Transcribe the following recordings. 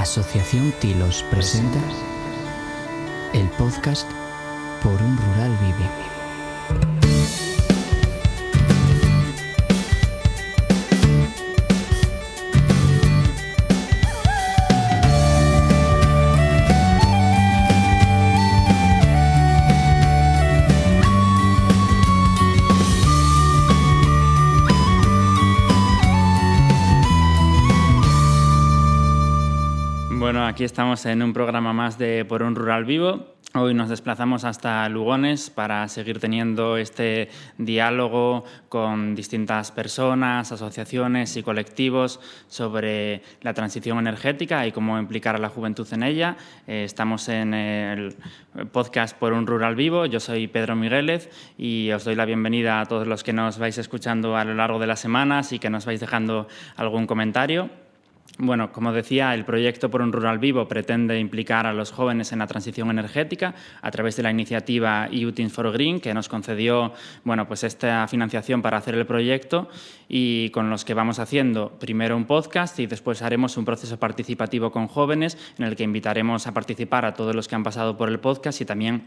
Asociación Tilos presenta el podcast Por un Rural Vive. Bueno, aquí estamos en un programa más de Por un Rural Vivo. Hoy nos desplazamos hasta Lugones para seguir teniendo este diálogo con distintas personas, asociaciones y colectivos sobre la transición energética y cómo implicar a la juventud en ella. Estamos en el podcast Por un Rural Vivo. Yo soy Pedro Miguélez y os doy la bienvenida a todos los que nos vais escuchando a lo largo de las semanas y que nos vais dejando algún comentario. Bueno, como decía, el proyecto Por un Rural Vivo pretende implicar a los jóvenes en la transición energética a través de la iniciativa EU Teams for Green, que nos concedió pues esta financiación para hacer el proyecto y con los que vamos haciendo primero un podcast y después haremos un proceso participativo con jóvenes en el que invitaremos a participar a todos los que han pasado por el podcast y también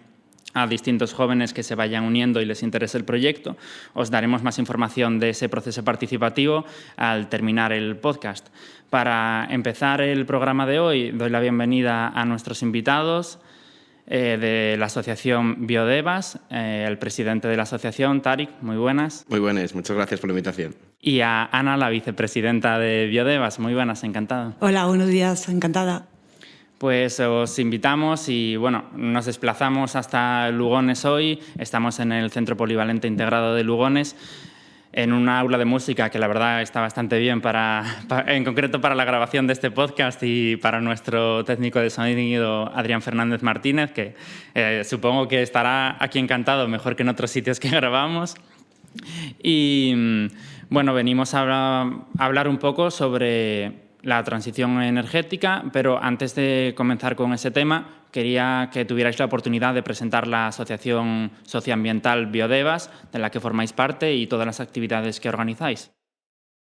a distintos jóvenes que se vayan uniendo y les interese el proyecto. Os daremos más información de ese proceso participativo al terminar el podcast. Para empezar el programa de hoy, doy la bienvenida a nuestros invitados de la asociación Biodevas, el presidente de la asociación, Tarik, muy buenas. Muy buenas, muchas gracias por la invitación. Y a Ana, la vicepresidenta de Biodevas, muy buenas, encantada. Hola, buenos días, encantada. Pues os invitamos y nos desplazamos hasta Lugones hoy. Estamos en el Centro Polivalente Integrado de Lugones, en una aula de música que la verdad está bastante bien en concreto para la grabación de este podcast y para nuestro técnico de sonido Adrián Fernández Martínez, que supongo que estará aquí encantado, mejor que en otros sitios que grabamos. Y venimos a hablar un poco sobre la transición energética, pero antes de comenzar con ese tema, quería que tuvierais la oportunidad de presentar la Asociación Socioambiental Biodevas, de la que formáis parte, y todas las actividades que organizáis.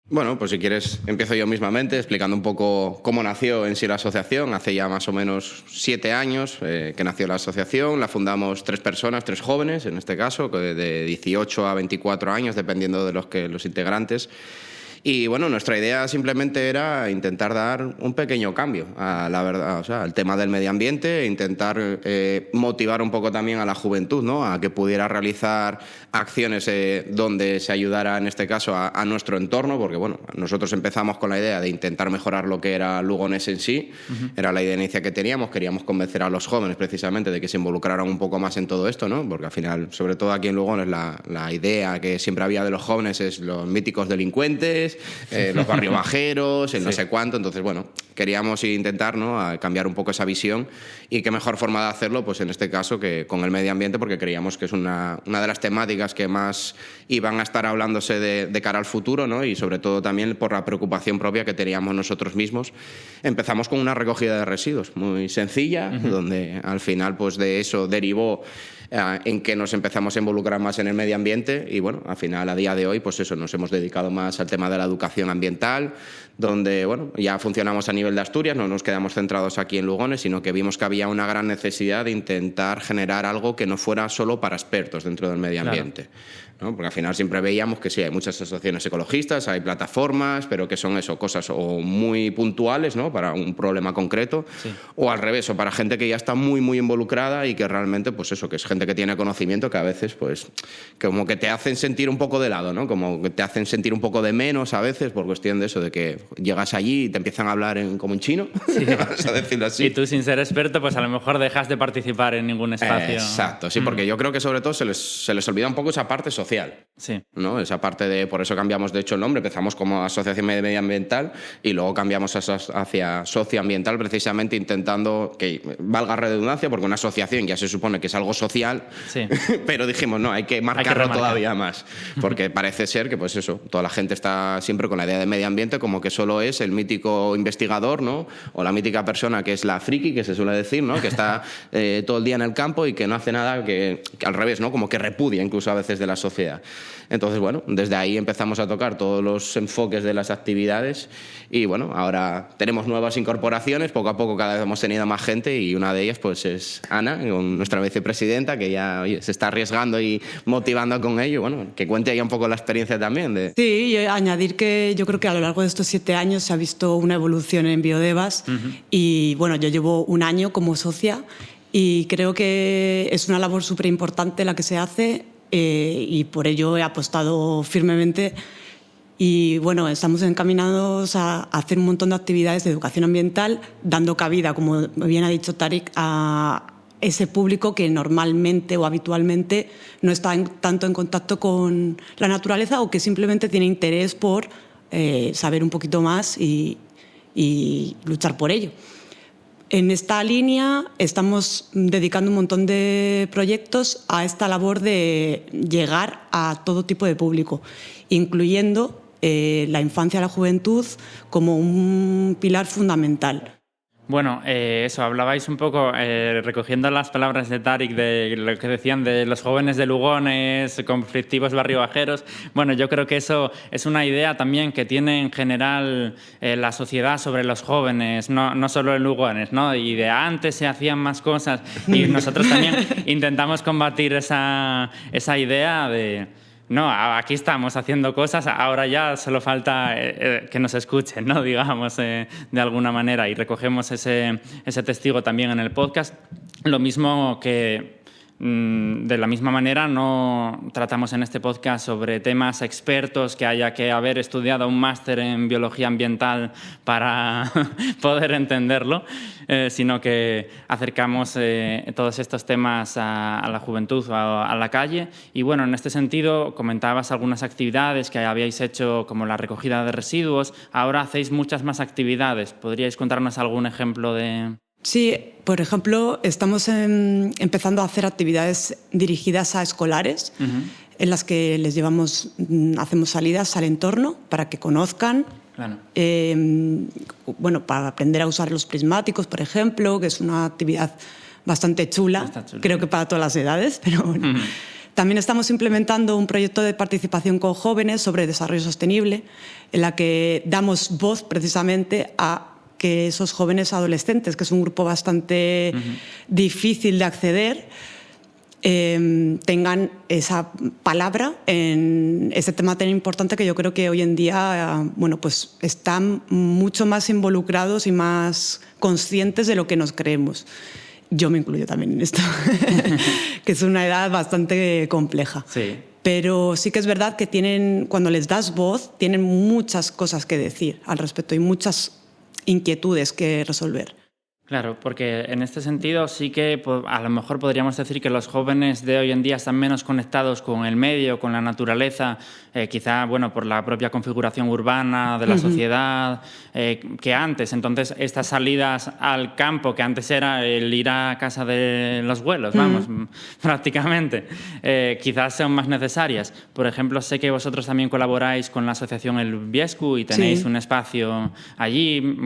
Bueno, pues si quieres empiezo yo mismamente explicando un poco cómo nació en sí la asociación. Hace ya más o menos 7 años que nació la asociación. La fundamos 3 personas, 3 jóvenes en este caso, de 18 a 24 años, dependiendo de los integrantes. Y nuestra idea simplemente era intentar dar un pequeño cambio a la verdad, al tema del medio ambiente, e intentar motivar un poco también a la juventud, ¿no? A que pudiera realizar acciones donde se ayudara, en este caso, a nuestro entorno, porque nosotros empezamos con la idea de intentar mejorar lo que era Lugones en sí. Uh-huh. Era la idea que teníamos, queríamos convencer a los jóvenes precisamente de que se involucraran un poco más en todo esto, ¿no? Porque al final, sobre todo aquí en Lugones, la idea que siempre había de los jóvenes es los míticos delincuentes, los barrio bajeros, el no sé cuánto. Entonces, queríamos intentar, ¿no?, a cambiar un poco esa visión, y qué mejor forma de hacerlo, pues en este caso, que con el medio ambiente, porque creíamos que es una de las temáticas que más iban a estar hablándose de cara al futuro, ¿no? Y sobre todo también por la preocupación propia que teníamos nosotros mismos. Empezamos con una recogida de residuos muy sencilla, uh-huh, donde al final pues de eso derivó en que nos empezamos a involucrar más en el medio ambiente y al final a día de hoy pues eso, nos hemos dedicado más al tema de la educación ambiental, donde ya funcionamos a nivel de Asturias, no nos quedamos centrados aquí en Lugones, sino que vimos que había una gran necesidad de intentar generar algo que no fuera solo para expertos dentro del medio ambiente. Claro. ¿No? Porque al final siempre veíamos que sí, hay muchas asociaciones ecologistas, hay plataformas, pero que son cosas o muy puntuales, ¿no?, para un problema concreto, sí, o al revés, o para gente que ya está muy, muy involucrada y que realmente, pues eso, que es gente que tiene conocimiento, que a veces, pues, como que te hacen sentir un poco de lado, ¿no? Como que te hacen sentir un poco de menos a veces, por cuestión de eso, de que llegas allí y te empiezan a hablar como en chino, sí. Vamos a decirlo así. Y tú, sin ser experto, pues a lo mejor dejas de participar en ningún espacio. Exacto, sí, porque yo creo que sobre todo se les olvida un poco esa parte social. Sí. ¿No? Esa parte de, por eso cambiamos de hecho el nombre, empezamos como Asociación Medioambiental y luego cambiamos hacia Socioambiental, precisamente intentando que valga redundancia, porque una asociación ya se supone que es algo social, social, Sí. pero dijimos, no, hay que marcarlo todavía más, porque parece ser que, pues eso, toda la gente está siempre con la idea de medio ambiente como que solo es el mítico investigador, ¿no? O la mítica persona que es la friki, que se suele decir, ¿no? Que está todo el día en el campo y que no hace nada, que al revés, ¿no? Como que repudia incluso a veces de la sociedad. Entonces, bueno, desde ahí empezamos a tocar todos los enfoques de las actividades y, bueno, ahora tenemos nuevas incorporaciones, poco a poco cada vez hemos tenido más gente y una de ellas pues es Ana, nuestra vicepresidenta, que ya se está arriesgando y motivando con ello. Bueno, que cuente ya un poco la experiencia también. Sí, y añadir que yo creo que a lo largo de estos 7 años se ha visto una evolución en Biodevas y, bueno, yo llevo 1 año como socia y creo que es una labor súper importante la que se hace y por ello he apostado firmemente. Y bueno, estamos encaminados a hacer un montón de actividades de educación ambiental, dando cabida, como bien ha dicho Tarik, a ese público que normalmente o habitualmente no está tanto en contacto con la naturaleza o que simplemente tiene interés por saber un poquito más y luchar por ello. En esta línea estamos dedicando un montón de proyectos a esta labor de llegar a todo tipo de público, incluyendo la infancia y la juventud como un pilar fundamental. Bueno, eso, hablabais un poco, recogiendo las palabras de Tarik, de lo que decían de los jóvenes de Lugones, conflictivos barriobajeros. Bueno, yo creo que eso es una idea también que tiene en general la sociedad sobre los jóvenes, no solo en Lugones, ¿no? Y de antes se hacían más cosas y nosotros también intentamos combatir esa idea de... No, aquí estamos haciendo cosas, ahora ya solo falta que nos escuchen, ¿no? Digamos, de alguna manera, y recogemos ese testigo también en el podcast. Lo mismo que, de la misma manera, no tratamos en este podcast sobre temas expertos que haya que haber estudiado un máster en biología ambiental para poder entenderlo, sino que acercamos todos estos temas a la juventud, a la calle. Y bueno, en este sentido, comentabas algunas actividades que habíais hecho, como la recogida de residuos. Ahora hacéis muchas más actividades. ¿Podríais contarnos algún ejemplo de...? Sí, por ejemplo, estamos empezando a hacer actividades dirigidas a escolares, en las que les hacemos salidas al entorno para que conozcan. Claro. Bueno, para aprender a usar los prismáticos, por ejemplo, que es una actividad bastante chula, creo que para todas las edades, pero bueno. También estamos implementando un proyecto de participación con jóvenes sobre desarrollo sostenible, en la que damos voz precisamente a que esos jóvenes adolescentes, que es un grupo bastante difícil de acceder, tengan esa palabra en ese tema tan importante que yo creo que hoy en día bueno, pues están mucho más involucrados y más conscientes de lo que nos creemos. Yo me incluyo también en esto, que es una edad bastante compleja. Sí. Pero sí que es verdad que cuando les das voz, tienen muchas cosas que decir al respecto y muchas inquietudes que resolver. Claro, porque en este sentido sí que a lo mejor podríamos decir que los jóvenes de hoy en día están menos conectados con el medio, con la naturaleza, quizá bueno, por la propia configuración urbana de la sociedad, que antes. Entonces, estas salidas al campo, que antes era el ir a casa de los abuelos, vamos, prácticamente, quizás son más necesarias. Por ejemplo, sé que vosotros también colaboráis con la asociación El Viescu y tenéis un espacio allí.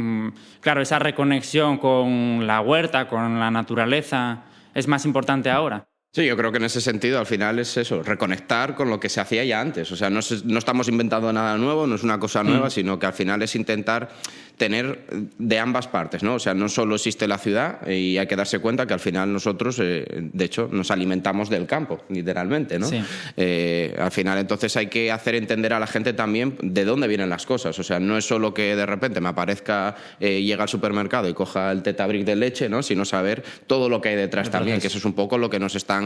Claro, esa reconexión con la huerta, con la naturaleza, ¿es más importante ahora? Sí, yo creo que en ese sentido al final es eso, reconectar con lo que se hacía ya antes. O sea, no estamos inventando nada nuevo, no es una cosa nueva, sino que al final es intentar tener de ambas partes, ¿no? O sea, no solo existe la ciudad y hay que darse cuenta que al final nosotros, de hecho, nos alimentamos del campo, literalmente, ¿no? Sí. Al final, entonces, hay que hacer entender a la gente también de dónde vienen las cosas. O sea, no es solo que de repente me aparezca, llega al supermercado y coja el tetabric de leche, ¿no? Sino saber todo lo que hay detrás también, que eso es un poco lo que nos están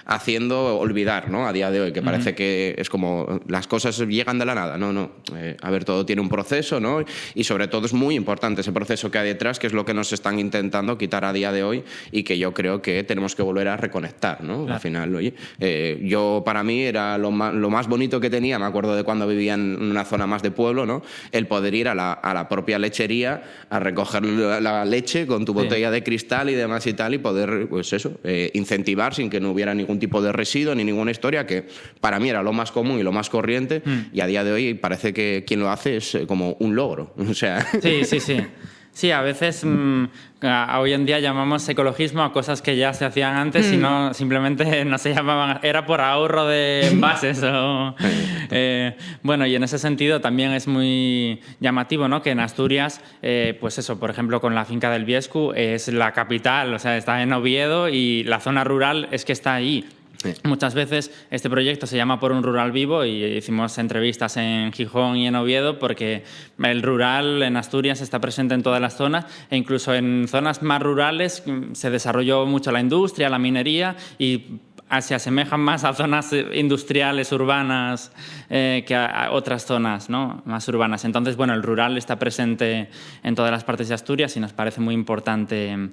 haciendo olvidar, ¿no? A día de hoy, que parece que es como las cosas llegan de la nada. No. A ver, todo tiene un proceso, ¿no? Y sobre todo es muy importante ese proceso que hay detrás, que es lo que nos están intentando quitar a día de hoy y que yo creo que tenemos que volver a reconectar, ¿no? Claro. Al final, oye, yo para mí era lo más bonito que tenía, me acuerdo de cuando vivía en una zona más de pueblo, ¿no? El poder ir a la propia lechería a recoger la leche con tu botella de cristal y demás y tal, y poder, pues eso, incentivar sin que no hubiera ningún tipo de residuo ni ninguna historia, que para mí era lo más común y lo más corriente, y a día de hoy parece que quien lo hace es como un logro. O sea... Sí. Sí, a veces hoy en día llamamos ecologismo a cosas que ya se hacían antes y no simplemente no se llamaban, era por ahorro de envases. Bueno, y en ese sentido también es muy llamativo, ¿no?, que en Asturias, pues eso, por ejemplo, con la finca del Viescu es la capital, o sea, está en Oviedo y la zona rural es que está ahí. Sí. Muchas veces este proyecto se llama Por un Rural Vivo y hicimos entrevistas en Gijón y en Oviedo porque el rural en Asturias está presente en todas las zonas e incluso en zonas más rurales se desarrolló mucho la industria, la minería y se asemejan más a zonas industriales urbanas que a otras zonas, ¿no?, más urbanas. Entonces, bueno, el rural está presente en todas las partes de Asturias y nos parece muy importante en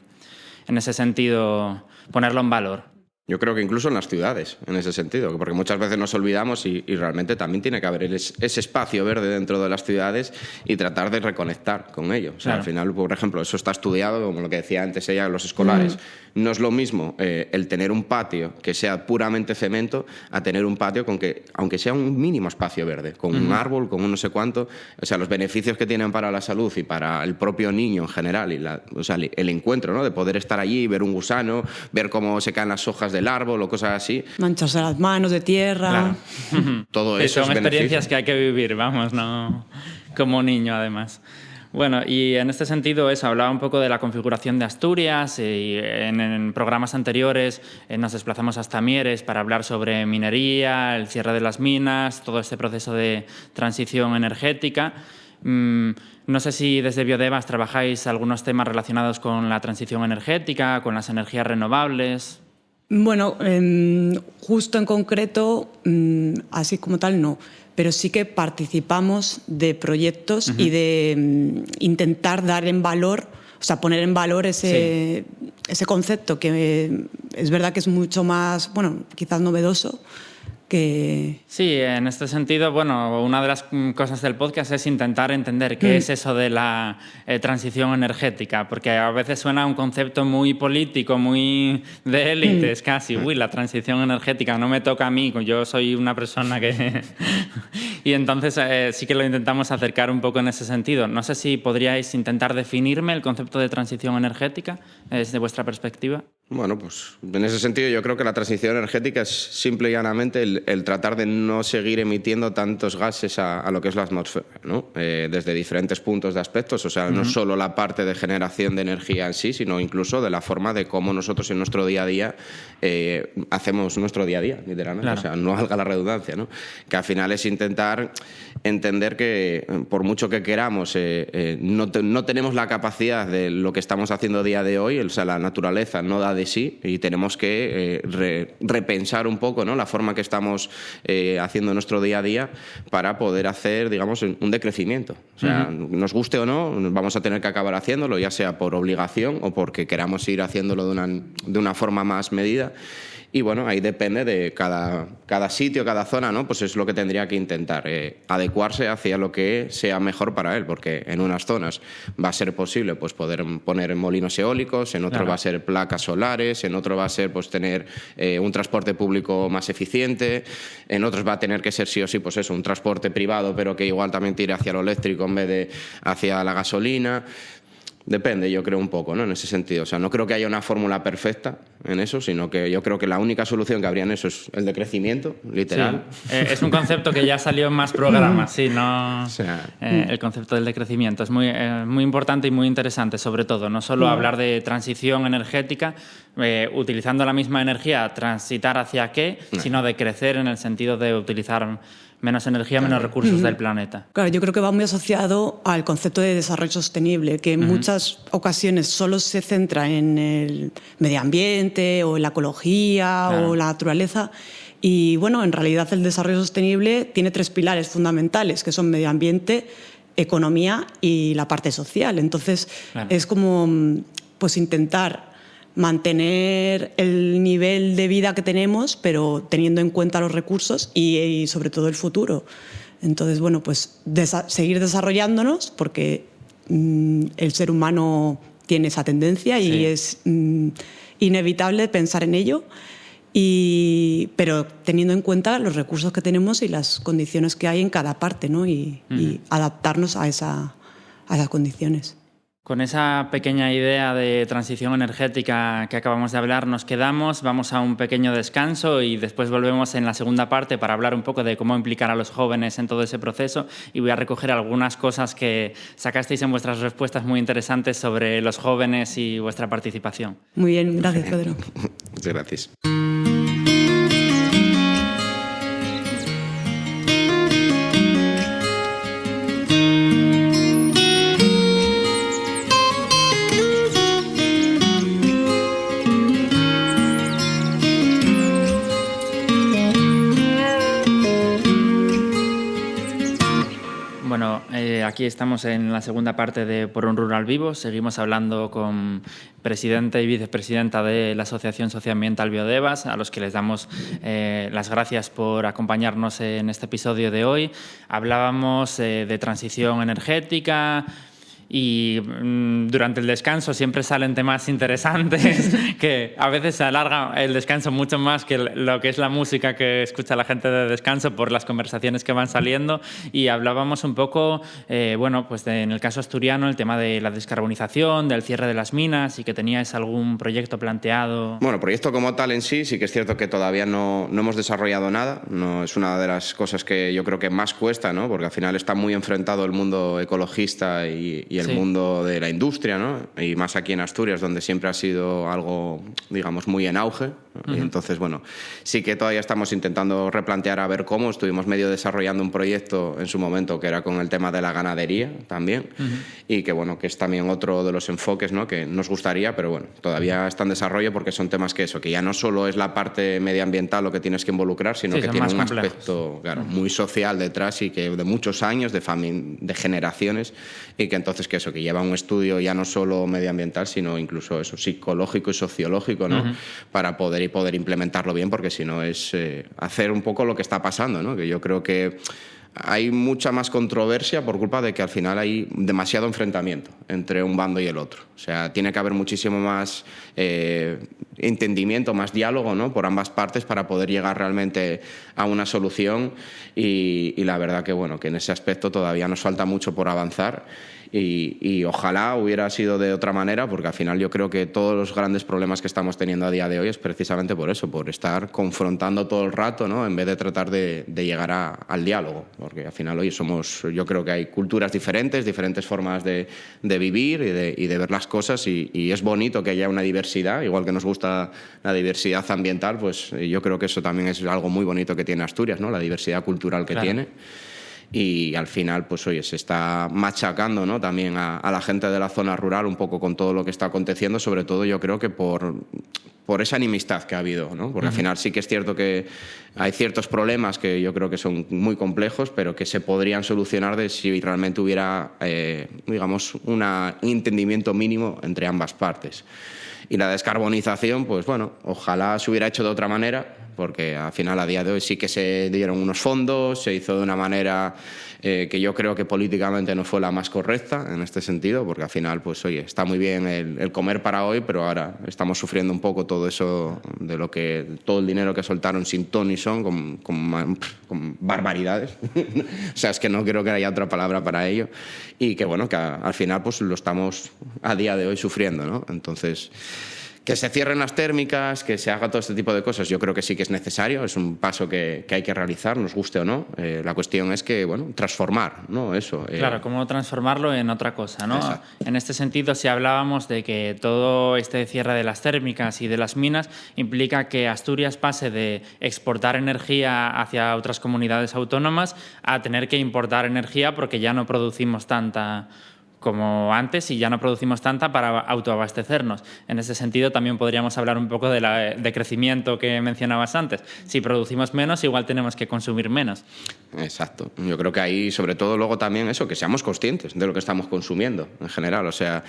ese sentido ponerlo en valor. Yo creo que incluso en las ciudades, en ese sentido, porque muchas veces nos olvidamos y realmente también tiene que haber ese espacio verde dentro de las ciudades y tratar de reconectar con ello. O sea, claro. Al final, por ejemplo, eso está estudiado, como lo que decía antes ella, los escolares. No es lo mismo el tener un patio que sea puramente cemento a tener un patio con que, aunque sea un mínimo espacio verde, con un árbol, con un no sé cuánto, o sea, los beneficios que tienen para la salud y para el propio niño en general, y o sea, el encuentro, ¿no?, de poder estar allí, ver un gusano, ver cómo se caen las hojas del árbol o cosas así. Mancharse las manos de tierra. Claro. Todo eso son experiencias que hay que vivir, vamos, no como niño además. Bueno, y en este sentido hablaba un poco de la configuración de Asturias y en programas anteriores nos desplazamos hasta Mieres para hablar sobre minería, el cierre de las minas, todo este proceso de transición energética. No sé si desde Biodevas trabajáis algunos temas relacionados con la transición energética, con las energías renovables. Bueno, justo en concreto, así como tal, no. Pero sí que participamos de proyectos y de intentar dar en valor, o sea, poner en valor ese concepto que es verdad que es mucho más, bueno, quizás novedoso. Sí, en este sentido, bueno, una de las cosas del podcast es intentar entender qué es eso de la transición energética, porque a veces suena un concepto muy político, muy de élites casi. Uy, la transición energética no me toca a mí, yo soy una persona que... Y entonces sí que lo intentamos acercar un poco en ese sentido. No sé si podríais intentar definirme el concepto de transición energética desde vuestra perspectiva. Bueno, pues en ese sentido yo creo que la transición energética es simple y llanamente el tratar de no seguir emitiendo tantos gases a lo que es la atmósfera, ¿no? Desde diferentes puntos de aspectos, o sea, no solo la parte de generación de energía en sí, sino incluso de la forma de cómo nosotros en nuestro día a día hacemos nuestro día a día, literalmente. Claro. O sea, no valga la redundancia, ¿no? Que al final es intentar entender que por mucho que queramos, no tenemos la capacidad de lo que estamos haciendo a día de hoy, o sea, la naturaleza no da de sí y tenemos que repensar un poco, ¿no?, la forma que estamos haciendo nuestro día a día para poder hacer, digamos, un decrecimiento. O sea, nos guste o no, vamos a tener que acabar haciéndolo, ya sea por obligación o porque queramos ir haciéndolo de una forma más medida. Y bueno, ahí depende de cada sitio, cada zona, ¿no? Pues es lo que tendría que intentar, adecuarse hacia lo que sea mejor para él, porque en unas zonas va a ser posible pues poder poner molinos eólicos, en otro va a ser placas solares, en otro va a ser pues tener un transporte público más eficiente, en otros va a tener que ser sí o sí pues eso, un transporte privado, pero que igual también tire hacia lo eléctrico en vez de hacia la gasolina. Depende, yo creo, un poco, ¿no?, en ese sentido. O sea, no creo que haya una fórmula perfecta en eso, sino que yo creo que la única solución que habría en eso es el decrecimiento, literal. Sí. Es un concepto que ya salió en más programas, sí, no... O sea, el concepto del decrecimiento es muy importante y muy interesante, sobre todo. No solo hablar de transición energética, utilizando la misma energía, transitar hacia qué, sino de crecer en el sentido de utilizar menos energía, menos recursos del planeta. Claro, yo creo que va muy asociado al concepto de desarrollo sostenible, que en muchas ocasiones solo se centra en el medio ambiente o en la ecología o la naturaleza. Y bueno, en realidad el desarrollo sostenible tiene 3 pilares fundamentales, que son medio ambiente, economía y la parte social. Entonces es como pues intentar mantener el nivel de vida que tenemos, pero teniendo en cuenta los recursos y sobre todo el futuro. Entonces, bueno, pues seguir desarrollándonos, porque el ser humano tiene esa tendencia y es inevitable pensar en ello. pero teniendo en cuenta los recursos que tenemos y las condiciones que hay en cada parte, ¿no? Y adaptarnos a esas condiciones. Con esa pequeña idea de transición energética que acabamos de hablar nos quedamos, vamos a un pequeño descanso y después volvemos en la segunda parte para hablar un poco de cómo implicar a los jóvenes en todo ese proceso, y voy a recoger algunas cosas que sacasteis en vuestras respuestas muy interesantes sobre los jóvenes y vuestra participación. Muy bien, gracias, Pedro. Muchas gracias. Aquí estamos en la segunda parte de Por un Rural Vivo. Seguimos hablando con presidente y vicepresidenta de la Asociación Socioambiental Biodevas, a los que les damos las gracias por acompañarnos en este episodio de hoy. Hablábamos de transición energética, y durante el descanso siempre salen temas interesantes que a veces se alarga el descanso mucho más que lo que es la música que escucha la gente de descanso por las conversaciones que van saliendo, y hablábamos un poco, pues en el caso asturiano, el tema de la descarbonización, del cierre de las minas, y que teníais algún proyecto planteado. Bueno, proyecto como tal en sí que es cierto que todavía no hemos desarrollado nada. No, es una de las cosas que yo creo que más cuesta, ¿no? Porque al final está muy enfrentado el mundo ecologista y el mundo de la industria, ¿no? Y más aquí en Asturias, donde siempre ha sido algo, digamos, muy en auge. Y entonces, bueno, sí que todavía estamos intentando replantear a ver cómo. Estuvimos medio desarrollando un proyecto en su momento que era con el tema de la ganadería también, y que, bueno, que es también otro de los enfoques, ¿no? Que nos gustaría, pero bueno, todavía está en desarrollo porque son temas que ya no solo es la parte medioambiental lo que tienes que involucrar, sino que tiene un aspecto, claro, muy social detrás, y que de muchos años, de generaciones, y que entonces que lleva un estudio ya no solo medioambiental, sino incluso psicológico y sociológico, ¿no? Para poder implementarlo bien, porque si no es hacer un poco lo que está pasando, ¿no? Que yo creo que hay mucha más controversia por culpa de que al final hay demasiado enfrentamiento entre un bando y el otro. O sea, tiene que haber muchísimo más entendimiento, más diálogo, ¿no? Por ambas partes para poder llegar realmente a una solución, y la verdad que, bueno, que en ese aspecto todavía nos falta mucho por avanzar. Y ojalá hubiera sido de otra manera, porque al final yo creo que todos los grandes problemas que estamos teniendo a día de hoy es precisamente por eso, por estar confrontando todo el rato, ¿no? En vez de tratar de llegar al diálogo, porque al final hoy yo creo que hay culturas diferentes formas de vivir y de ver las cosas, y es bonito que haya una diversidad, igual que nos gusta la diversidad ambiental, pues yo creo que eso también es algo muy bonito que tiene Asturias, ¿no? La diversidad cultural que tiene. Y al final, pues oye, se está machacando, ¿no? También a la gente de la zona rural un poco con todo lo que está aconteciendo, sobre todo yo creo que por esa enemistad que ha habido, ¿no? Porque al final sí que es cierto que hay ciertos problemas que yo creo que son muy complejos, pero que se podrían solucionar si realmente hubiera, digamos, un entendimiento mínimo entre ambas partes. Y la descarbonización, pues bueno, ojalá se hubiera hecho de otra manera, porque al final a día de hoy sí que se dieron unos fondos, se hizo de una manera que yo creo que políticamente no fue la más correcta en este sentido, porque al final, pues oye, está muy bien el comer para hoy, pero ahora estamos sufriendo un poco todo eso todo el dinero que soltaron sin ton ni son, con barbaridades. O sea, es que no creo que haya otra palabra para ello, y que bueno, que al final pues lo estamos a día de hoy sufriendo, ¿no? Entonces, que se cierren las térmicas, que se haga todo este tipo de cosas, yo creo que sí que es necesario, es un paso que hay que realizar, nos guste o no. La cuestión es que, bueno, transformar, ¿no? Eso. Claro, cómo transformarlo en otra cosa, ¿no? Exacto. En este sentido, si hablábamos de que todo este cierre de las térmicas y de las minas implica que Asturias pase de exportar energía hacia otras comunidades autónomas a tener que importar energía porque ya no producimos tanta como antes y ya no producimos tanta para autoabastecernos. En ese sentido también podríamos hablar un poco de crecimiento que mencionabas antes. Si producimos menos, igual tenemos que consumir menos. Exacto. Yo creo que ahí, sobre todo, luego también eso, que seamos conscientes de lo que estamos consumiendo en general. O sea,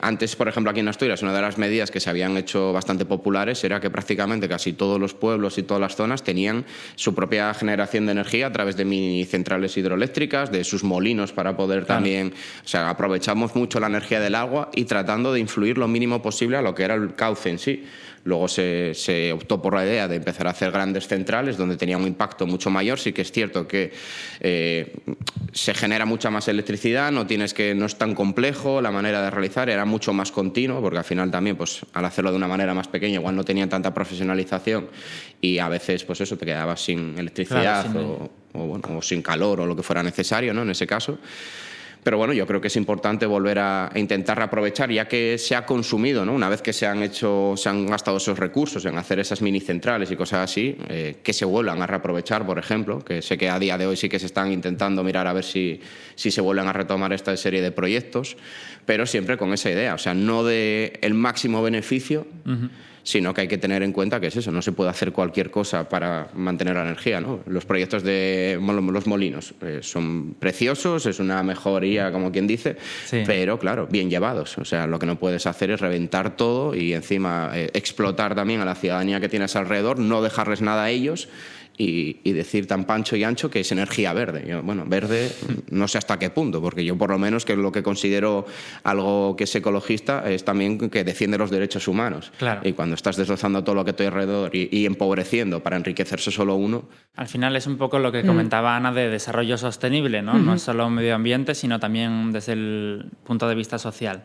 antes, por ejemplo, aquí en Asturias, una de las medidas que se habían hecho bastante populares era que prácticamente casi todos los pueblos y todas las zonas tenían su propia generación de energía a través de mini centrales hidroeléctricas, de sus molinos para poder también... O sea, aprovechamos mucho la energía del agua y tratando de influir lo mínimo posible a lo que era el cauce en sí. Luego se optó por la idea de empezar a hacer grandes centrales donde tenía un impacto mucho mayor. Sí que es cierto que se genera mucha más electricidad, no es tan complejo la manera de realizar, era mucho más continuo, porque al final también, pues, al hacerlo de una manera más pequeña, igual no tenían tanta profesionalización y a veces, pues eso, te quedabas sin electricidad, claro, o sin calor o lo que fuera necesario, ¿no? En ese caso. Pero bueno, yo creo que es importante volver a intentar reaprovechar, ya que se ha consumido, ¿no? Una vez que se han gastado esos recursos en hacer esas mini centrales y cosas así, que se vuelvan a reaprovechar, por ejemplo, que sé que a día de hoy sí que se están intentando mirar a ver si se vuelven a retomar esta serie de proyectos, pero siempre con esa idea, o sea, no de el máximo beneficio, sino que hay que tener en cuenta que es eso, no se puede hacer cualquier cosa para mantener la energía, ¿no? Los proyectos de los molinos son preciosos, es una mejoría, como quien dice, sí, pero claro, bien llevados. O sea, lo que no puedes hacer es reventar todo y encima explotar también a la ciudadanía que tienes alrededor, no dejarles nada a ellos y decir tan pancho y ancho que es energía verde. Yo, bueno, verde no sé hasta qué punto, porque yo por lo menos que lo que considero algo que es ecologista es también que defiende los derechos humanos. Claro. Y cuando estás destrozando todo lo que estoy alrededor y empobreciendo para enriquecerse solo uno... Al final es un poco lo que comentaba Ana de desarrollo sostenible, ¿no? No es solo medio ambiente, sino también desde el punto de vista social.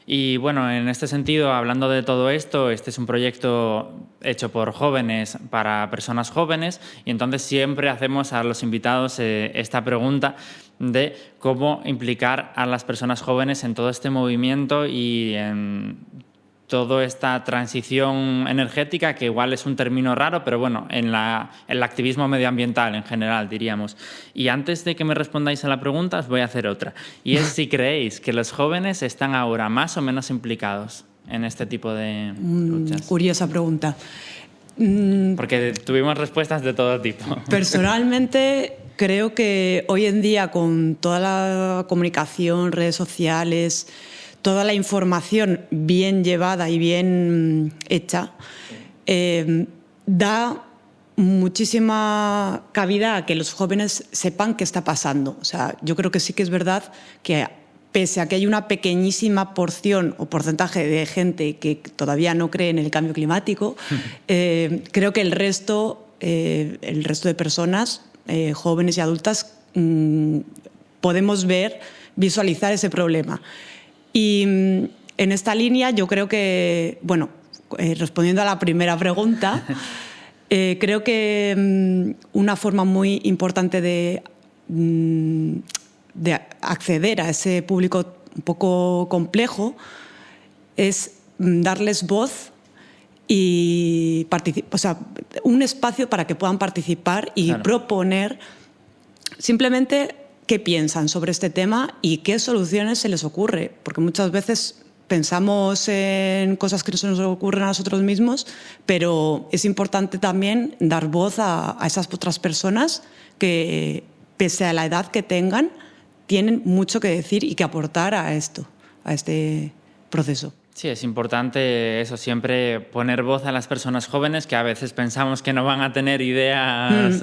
Y bueno, en este sentido, hablando de todo esto, este es un proyecto hecho por jóvenes para personas jóvenes y entonces siempre hacemos a los invitados esta pregunta de cómo implicar a las personas jóvenes en todo este movimiento y en toda esta transición energética, que igual es un término raro, pero bueno, en el activismo medioambiental en general, diríamos. Y antes de que me respondáis a la pregunta, os voy a hacer otra. Y es si creéis que los jóvenes están ahora más o menos implicados en este tipo de luchas. Curiosa pregunta. Porque tuvimos respuestas de todo tipo. Personalmente, creo que hoy en día, con toda la comunicación, redes sociales, toda la información bien llevada y bien hecha, da muchísima cabida a que los jóvenes sepan qué está pasando. O sea, yo creo que sí que es verdad que pese a que hay una pequeñísima porción o porcentaje de gente que todavía no cree en el cambio climático, creo que el resto de personas, jóvenes y adultas, podemos visualizar ese problema. Y en esta línea yo creo que, bueno, respondiendo a la primera pregunta, creo que una forma muy importante de acceder a ese público un poco complejo es darles voz y un espacio para que puedan participar y proponer simplemente qué piensan sobre este tema y qué soluciones se les ocurre, porque muchas veces pensamos en cosas que no se nos ocurren a nosotros mismos, pero es importante también dar voz a esas otras personas que, pese a la edad que tengan, tienen mucho que decir y que aportar a este proceso. Sí, es importante eso, siempre poner voz a las personas jóvenes que a veces pensamos que no van a tener ideas...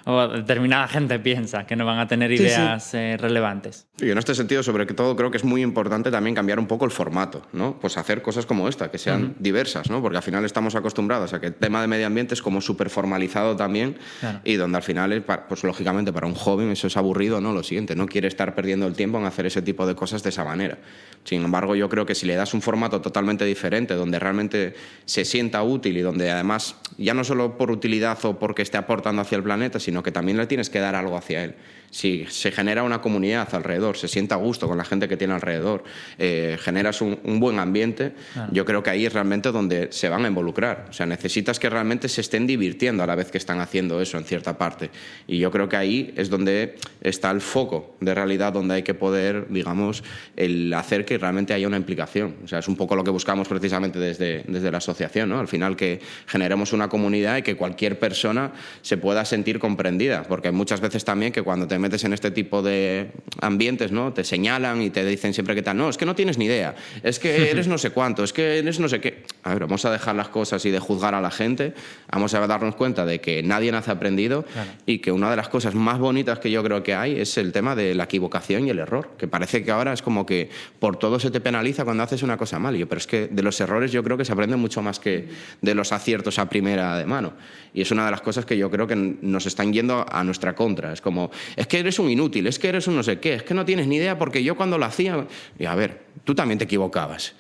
o determinada gente piensa que no van a tener ideas relevantes. Y en este sentido, sobre todo, creo que es muy importante también cambiar un poco el formato, ¿no? Pues hacer cosas como esta, que sean diversas, ¿no? Porque al final estamos acostumbrados a que el tema de medio ambiente es como súper formalizado también, y donde al final, pues lógicamente para un joven eso es aburrido, ¿no? Lo siguiente, no quiere estar perdiendo el tiempo en hacer ese tipo de cosas de esa manera. Sin embargo, yo creo que si le das un formato totalmente diferente, donde realmente se sienta útil y donde además, ya no solo por utilidad o porque esté aportando hacia el planeta, sino que también le tienes que dar algo hacia él. Si se genera una comunidad alrededor, se sienta a gusto con la gente que tiene alrededor, generas un buen ambiente, yo creo que ahí es realmente donde se van a involucrar. O sea, necesitas que realmente se estén divirtiendo a la vez que están haciendo eso en cierta parte. Y yo creo que ahí es donde está el foco de realidad, donde hay que poder, digamos, el hacer que realmente haya una implicación. O sea, es un poco lo que buscamos precisamente desde la asociación, ¿no? Al final que generemos una comunidad y que cualquier persona se pueda sentir comprendida comprendida, porque muchas veces también que cuando te metes en este tipo de ambientes, ¿no? Te señalan y te dicen siempre que tal, no, es que no tienes ni idea, es que eres no sé cuánto, es que eres no sé qué. A ver, vamos a dejar las cosas y de juzgar a la gente, vamos a darnos cuenta de que nadie nace aprendido, claro, y que una de las cosas más bonitas que yo creo que hay es el tema de la equivocación y el error, que parece que ahora es como que por todo se te penaliza cuando haces una cosa mal. Pero es que de los errores yo creo que se aprende mucho más que de los aciertos a primera de mano. Y es una de las cosas que yo creo que nos están yendo a nuestra contra. Es como, es que eres un inútil, es que eres un no sé qué, es que no tienes ni idea porque yo cuando lo hacía... Y a ver, tú también te equivocabas.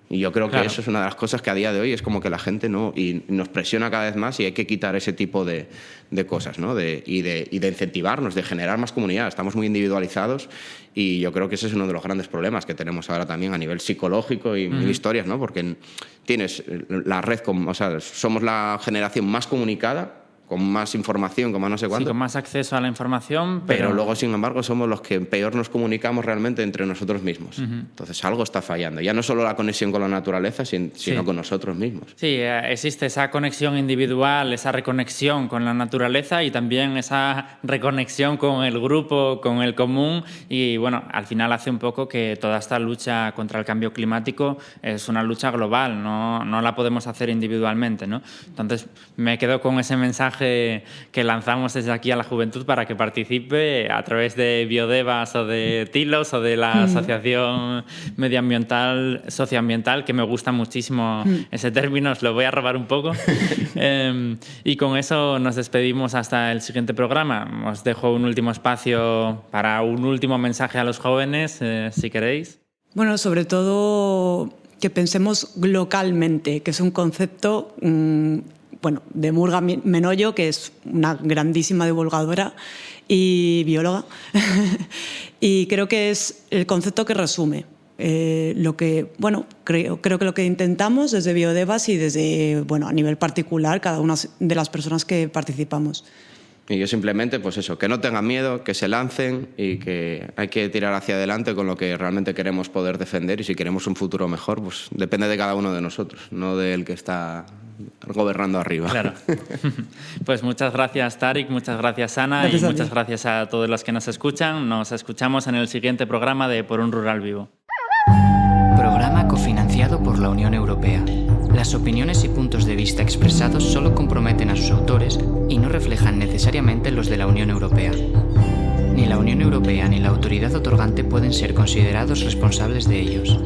Y yo creo que claro, eso es una de las cosas que a día de hoy es como que la gente no, y nos presiona cada vez más y hay que quitar ese tipo de cosas, ¿no? Y de incentivarnos, de generar más comunidad. Estamos muy individualizados y yo creo que ese es uno de los grandes problemas que tenemos ahora también a nivel psicológico y mil historias, ¿no? Porque tienes la red, o sea, somos la generación más comunicada, con más información, con más no sé cuánto. Sí, con más acceso a la información, pero luego, sin embargo, somos los que peor nos comunicamos realmente entre nosotros mismos. Entonces, algo está fallando. Ya no solo la conexión con la naturaleza, sino con nosotros mismos. Sí, existe esa conexión individual, esa reconexión con la naturaleza y también esa reconexión con el grupo, con el común. Y, bueno, al final hace un poco que toda esta lucha contra el cambio climático es una lucha global, no la podemos hacer individualmente, ¿no? Entonces, me quedo con ese mensaje que lanzamos desde aquí a la juventud para que participe a través de Biodevas o de Tilos o de la Asociación Medioambiental, Socioambiental, que me gusta muchísimo ese término, os lo voy a robar un poco. Y con eso nos despedimos hasta el siguiente programa. Os dejo un último espacio para un último mensaje a los jóvenes, si queréis. Bueno, sobre todo que pensemos localmente, que es un concepto... de Murga Menollo, que es una grandísima divulgadora y bióloga, y creo que es el concepto que resume lo que, creo que lo que intentamos desde Biodevas y desde, a nivel particular, cada una de las personas que participamos. Y yo simplemente, pues eso, que no tengan miedo, que se lancen y que hay que tirar hacia adelante con lo que realmente queremos poder defender y si queremos un futuro mejor, pues depende de cada uno de nosotros, no del que está gobernando arriba. Claro. Pues muchas gracias, Tarik, muchas gracias, Ana, y muchas gracias a todos los que nos escuchan. Nos escuchamos en el siguiente programa de Por un Rural Vivo. Programa cofinanciado por la Unión Europea. Las opiniones y puntos de vista expresados solo comprometen a sus autores y no reflejan necesariamente los de la Unión Europea. Ni la Unión Europea ni la autoridad otorgante pueden ser considerados responsables de ellos.